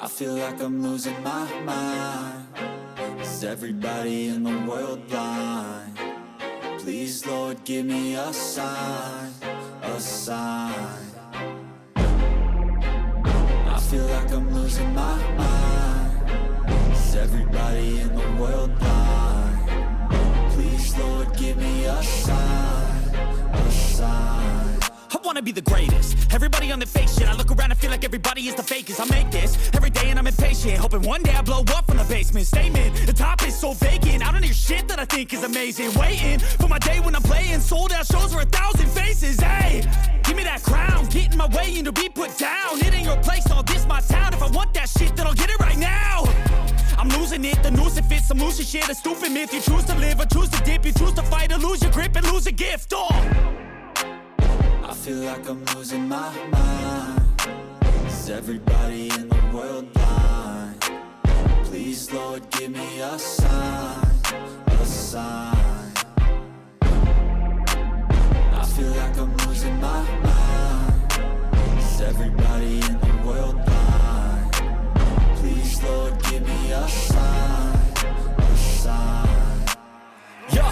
I feel like I'm losing my mind. Is everybody in the world blind? Please, Lord, give me a sign, a sign. I feel like I'm losing my mind. Is everybody in the world blind? Please, Lord, give me a sign, a sign. I wanna be the greatest. Everybody on the fake shit. I look around and feel like everybody is the fakest. I make this every day and I'm impatient, hoping one day I blow up from the basement. Statement, the top is so vacant. I don't hear shit that I think is amazing. Waiting for my day when I'm playing sold out shows for 1,000 faces. Hey, give me that crown, get in my way and to be put down. It ain't your place, all this my town. If I want that shit, then I'll get it right now. I'm losing it, the noose it fits. I'm losing shit, a stupid myth. You choose to live or choose to dip. You choose to fight or lose your grip and lose a gift. I feel like I'm losing my mind. Is everybody in the world blind? Please, Lord, give me a sign, a sign. I feel like I'm losing my mind. Is everybody in the world blind? Please, Lord, give me a sign, a sign. Yeah.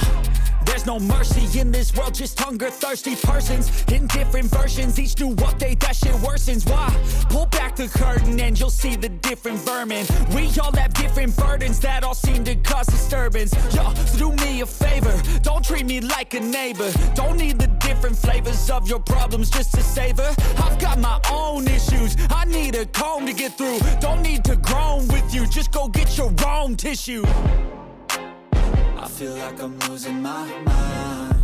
There's no mercy in this world, just hunger-thirsty persons in different versions. Each new update, that shit worsens. Why? Pull back the curtain and you'll see the different vermin. We all have different burdens that all seem to cause disturbance. Yo, so do me a favor, don't treat me like a neighbor. Don't need the different flavors of your problems just to savor. I've got my own issues, I need a comb to get through. Don't need to groan with you, just go get your own tissue. I feel like I'm losing my mind.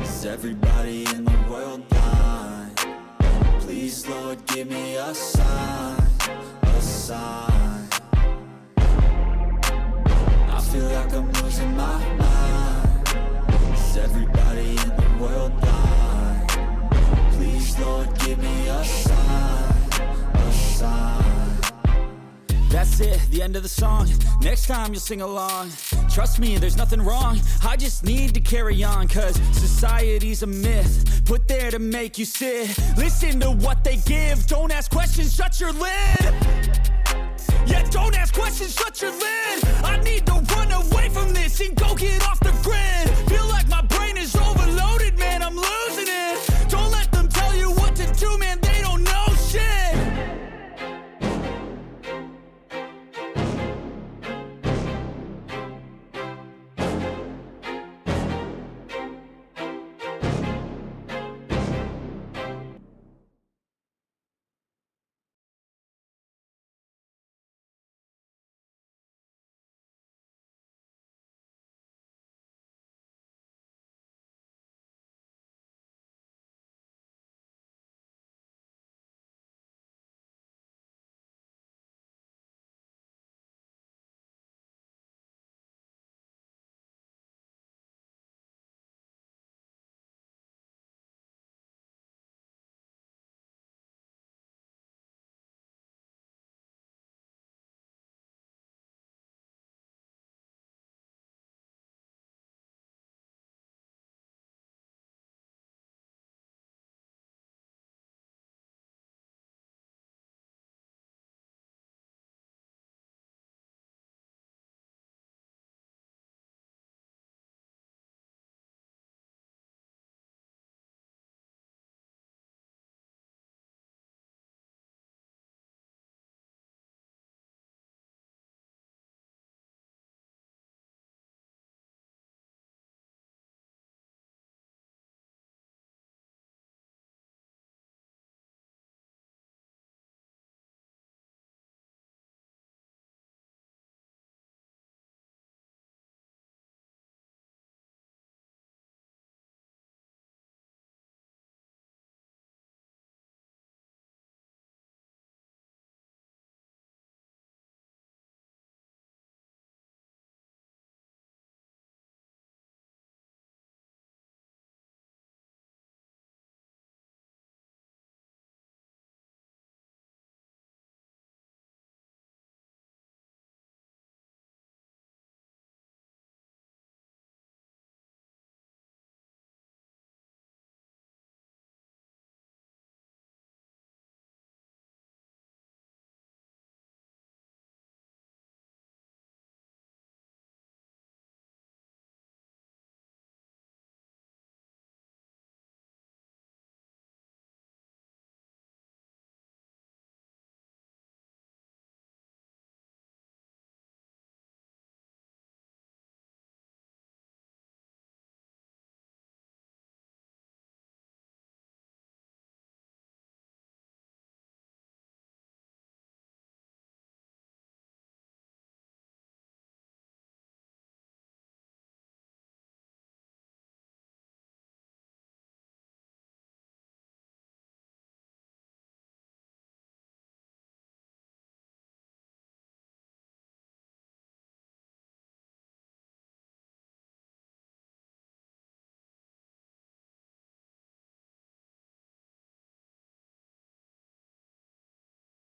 Is everybody in the world blind? Please, Lord, give me a sign, a sign. I feel like I'm losing my mind. Is everybody in the world blind? Please, Lord, give me a sign, a sign. That's it, the end of the song. Next time you'll sing along. Trust me, there's nothing wrong. I just need to carry on, cause society's a myth put there to make you sit. Listen to what they give. Don't ask questions, shut your lid. Yeah, don't ask questions, shut your lid. I need to run away from this and go get off